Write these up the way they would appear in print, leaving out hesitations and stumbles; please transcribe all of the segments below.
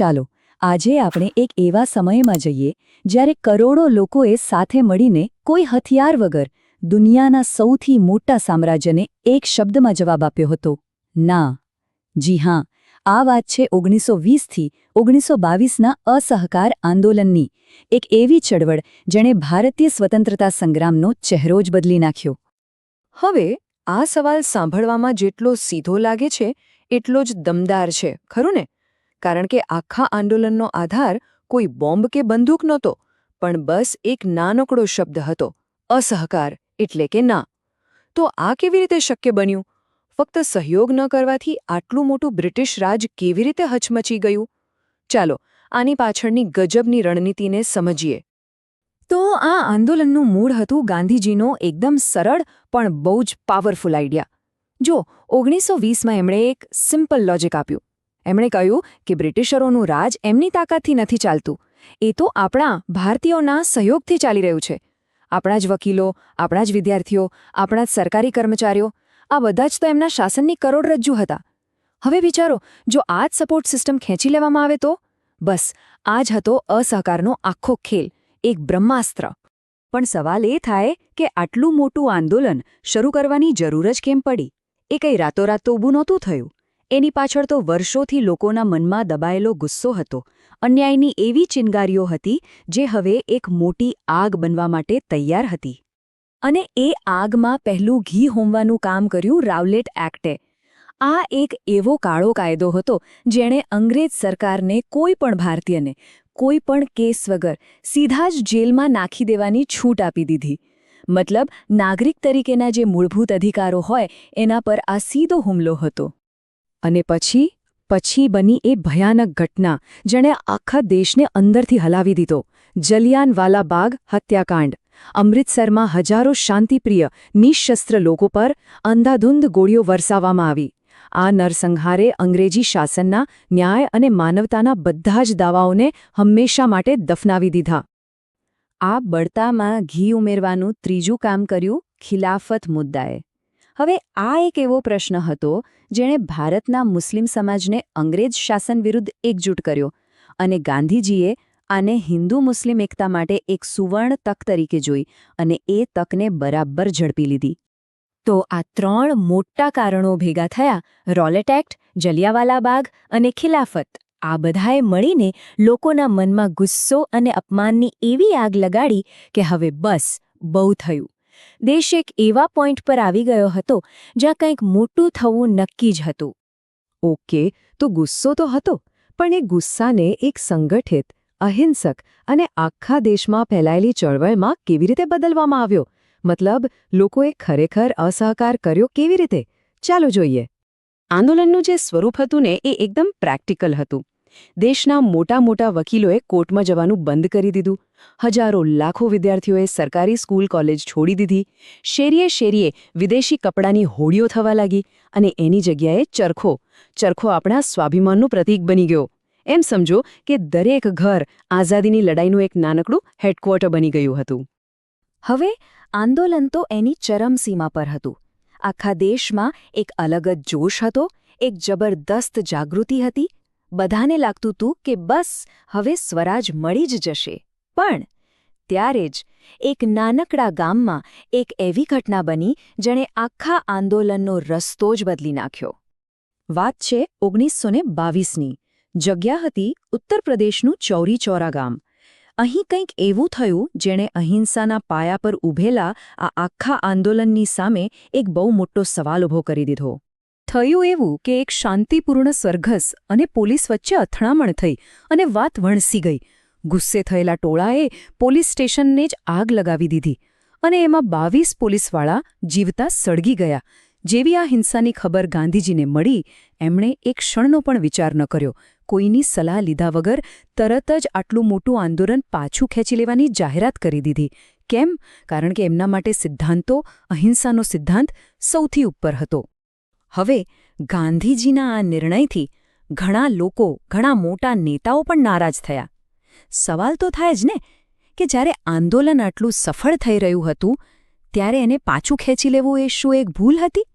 ચાલો આજે આપણે એક એવા સમયમાં જઈએ જ્યારે કરોડો લોકોએ સાથે મળીને કોઈ હથિયાર વગર દુનિયાના સૌથી મોટા સામ્રાજ્યને એક શબ્દમાં જવાબ આપ્યો હતો ના. જી હા, આ વાત છે 1920થી 1922ના અસહકાર આંદોલનની, એક એવી ચળવળ જેણે ભારતીય સ્વતંત્રતા સંગ્રામનો ચહેરો જ બદલી નાખ્યો. હવે આ સવાલ સાંભળવામાં જેટલો સીધો લાગે છે એટલો જ દમદાર છે, ખરું ને? કારણ કે આખા આંદોલનનો આધાર કોઈ બોમ્બ કે બંદૂક નહોતો, પણ બસ એક નાનકડો શબ્દ હતો, અસહકાર, એટલે કે ના. તો આ કેવી રીતે શક્ય બન્યું? ફક્ત સહયોગ ન કરવાથી આટલું મોટું બ્રિટિશ રાજ કેવી રીતે હચમચી ગયું? ચાલો આની પાછળની ગજબની રણનીતિને સમજીએ. તો આ આંદોલનનું મૂળ હતું ગાંધીજીનો એકદમ સરળ પણ બહુ જ પાવરફુલ આઈડિયા. જો 1920માં એમણે એક સિમ્પલ લોજિક આપ્યું. એમણે કહ્યું કે બ્રિટિશરોનું રાજ એમની તાકાતથી નથી ચાલતું, એ તો આપણા ભારતીયોના સહયોગથી ચાલી રહ્યું છે. આપણા જ વકીલો, આપણા જ વિદ્યાર્થીઓ, આપણા જ સરકારી કર્મચારીઓ, આ બધા જ તો એમના શાસનની કરોડરજ્જુ હતા. હવે વિચારો, જો આ જ સપોર્ટ સિસ્ટમ ખેંચી લેવામાં આવે તો? બસ આ જ હતો અસહકારનો આખો ખેલ, એક બ્રહ્માસ્ત્ર. પણ સવાલ એ થાય કે આટલું મોટું આંદોલન શરૂ કરવાની જરૂર જ કેમ પડી? એ કંઈ રાતોરાત તો ઊભું નહોતું થયું. એની પાછળ તો વર્ષોથી લોકોના મનમાં દબાયેલો ગુસ્સો હતો, અન્યાયની એવી ચિનગારીઓ હતી જે હવે એક મોટી આગ બનવા માટે તૈયાર હતી. અને એ આગમાં પહેલું ઘી હોમવાનું કામ કર્યું રાવલેટ એક્ટે. આ એક એવો કાળો કાયદો હતો જેણે અંગ્રેજ સરકારને કોઈ પણ ભારતીયને કોઈ પણ કેસ વગર સીધા જ જેલમાં નાખી દેવાની છૂટ આપી દીધી. મતલબ નાગરિક તરીકેના જે મૂળભૂત અધિકારો હોય એના પર આ સીધો હુમલો હતો. અને પછી બની એ ભયાનક ઘટના જેણે આખા દેશને અંદરથી હલાવી દીધો, જલિયાનવાલા બાગ હત્યાકાંડ. અમૃતસરમાં હજારો શાંતિપ્રિય, નિઃશસ્ત્ર લોકો પર અંધાધૂંધ ગોળીઓ વરસાવવામાં આવી. આ નરસંહારે અંગ્રેજી શાસનના ન્યાય અને માનવતાના બધા જ દાવાઓને હંમેશા માટે દફનાવી દીધા. આ બળતામાં ઘી ઉમેરવાનું ત્રીજું કામ કર્યું ખિલાફત મુદ્દાએ. હવે આ એક એવો પ્રશ્ન હતો જેણે ભારતના મુસ્લિમ સમાજને અંગ્રેજ શાસન વિરુદ્ધ એકજૂટ કર્યો, અને ગાંધીજીએ આને હિન્દુ મુસ્લિમ એકતા માટે એક સુવર્ણ તક તરીકે જોઈ અને એ તકને બરાબર ઝડપી લીધી. તો આ ત્રણ મોટા કારણો ભેગા થયા: રોલેટ એક્ટ, જલિયાવાલા બાગ અને ખિલાફત. આ બધાએ મળીને લોકોના મનમાં ગુસ્સો અને અપમાનની એવી આગ લગાડી કે હવે બસ બહુ થયું. દેશ એક એવા પોઈન્ટ પર આવી ગયો હતો જ્યાં કંઈક મોટું થવું નક્કી જ હતું. ઓકે, તો ગુસ્સો તો હતો, પણ એ ગુસ્સાને એક સંગઠિત, અહિંસક અને આખા દેશમાં ફેલાયેલી ચળવળમાં કેવી રીતે બદલવામાં આવ્યો? મતલબ લોકોએ ખરેખર અસહકાર કર્યો કેવી રીતે? ચાલો જોઈએ. આંદોલનનું જે સ્વરૂપ હતું ને એ એકદમ પ્રેક્ટિકલ હતું. દેશના મોટા વકીલોએ કોર્ટમાં જવાનું બંધ કરી દીધું. હજારો લાખો વિદ્યાર્થીઓએ સરકારી સ્કૂલ કોલેજ છોડી દીધી. શેરીએ વિદેશી કપડાની હોડીઓ થવા લાગી અને એની જગ્યાએ ચરખો આપણા સ્વાભિમાનનું પ્રતીક બની ગયો. એમ સમજો કે દરેક ઘર આઝાદીની લડાઈનું એક નાનકડું હેડક્વાર્ટર બની ગયું હતું. હવે આંદોલન તો એની ચરમસીમા પર હતું. આખા દેશમાં એક અલગ જ જોશ હતો, એક જબરદસ્ત જાગૃતિ હતી. બધાને લાગતું હતું કે બસ હવે સ્વરાજ મળી જ જશે. પણ ત્યારે જ એક નાનકડા ગામમાં એક એવી ઘટના બની જેણે આખા આંદોલનનો રસ્તો જ બદલી નાખ્યો. વાત છે 1922ની. જગ્યા હતી ઉત્તર પ્રદેશનું ચૌરી ચૌરા ગામ. અહીં કંઈક એવું થયું જેણે અહિંસાના પાયા પર ઊભેલા આ આખા આંદોલનની સામે એક બહુ મોટો સવાલ ઊભો કરી દીધો. થયું એવું કે એક શાંતિપૂર્ણ સરઘસ અને પોલીસ વચ્ચે અથડામણ થઈ અને વાત વણસી ગઈ. ગુસ્સે થયેલા ટોળાએ પોલીસ સ્ટેશનને જ આગ લગાવી દીધી અને એમાં 22 પોલીસવાળા જીવતા સળગી ગયા. જેવી આ હિંસાની ખબર ગાંધીજીને મળી, એમણે એક ક્ષણનો પણ વિચાર ન કર્યો. કોઈની સલાહ લીધા વગર તરત જ આટલું મોટું આંદોલન પાછું ખેંચી લેવાની જાહેરાત કરી દીધી. કેમ? કારણ કે એમના માટે સિદ્ધાંતો, અહિંસાનો સિદ્ધાંત સૌથી ઉપર હતો. હવે ગાંધીજીના આ નિર્ણયથી ઘણા લોકો, ઘણા મોટા નેતાઓ પણ નારાજ થયા. સવાલ તો થાય જ ને કે જ્યારે આંદોલન આટલું સફળ થઈ રહ્યું હતું ત્યારે એને પાછું ખેંચી લેવું એ શું એક ભૂલ હતી?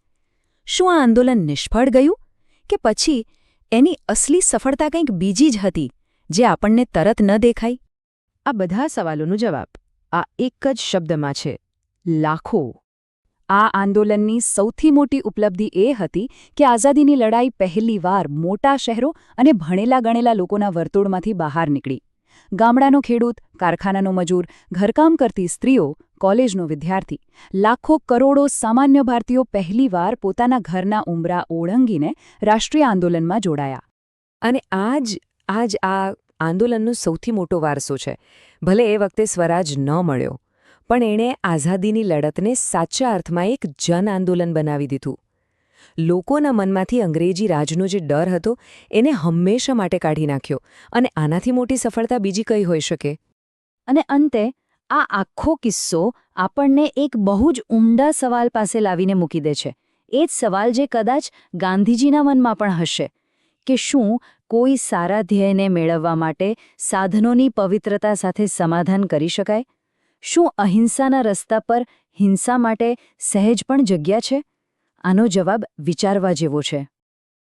શું આ આંદોલન નિષ્ફળ ગયું? કે પછી એની અસલી સફળતા કંઈક બીજી જ હતી, જે આપણને તરત ન દેખાઈ? આ બધા સવાલોનો જવાબ આ એક જ શબ્દમાં છે: લાખો. આ આંદોલનની સૌથી મોટી ઉપલબ્ધિ એ હતી કે આઝાદીની લડાઈ પહેલીવાર મોટા શહેરો અને ભણેલા ગણેલા લોકોના વર્તુળમાંથી બહાર નીકળી. ગામડાનો ખેડૂત, કારખાનાનો મજૂર, ઘરકામ કરતી સ્ત્રીઓ, કોલેજનો વિદ્યાર્થી, લાખો કરોડો સામાન્ય ભારતીયો પહેલીવાર પોતાના ઘરના ઉંબરા ઓળંગીને રાષ્ટ્રીય આંદોલનમાં જોડાયા. અને આ જ આંદોલનનો સૌથી મોટો વારસો છે. ભલે એ વખતે સ્વરાજ ન મળ્યો, પણ એણે આઝાદીની લડતને સાચા અર્થમાં એક જન આંદોલન બનાવી દીધું. લોકોના મનમાંથી અંગ્રેજી રાજનો જે ડર હતો એને હંમેશા માટે કાઢી નાખ્યો. અને આનાથી મોટી સફળતા બીજી કઈ હોઈ શકે? અને અંતે આ આખો કિસ્સો આપણને એક બહુ જ ઉમદા સવાલ પાસે લાવીને મૂકી દે છે. એ જ સવાલ જે કદાચ ગાંધીજીના મનમાં પણ હશે કે શું કોઈ સારા ધ્યેયને મેળવવા માટે સાધનોની પવિત્રતા સાથે સમાધાન કરી શકાય? શું અહિંસાના રસ્તા પર હિંસા માટે સહેજ પણ જગ્યા છે? આનો જવાબ વિચારવા જેવો છે.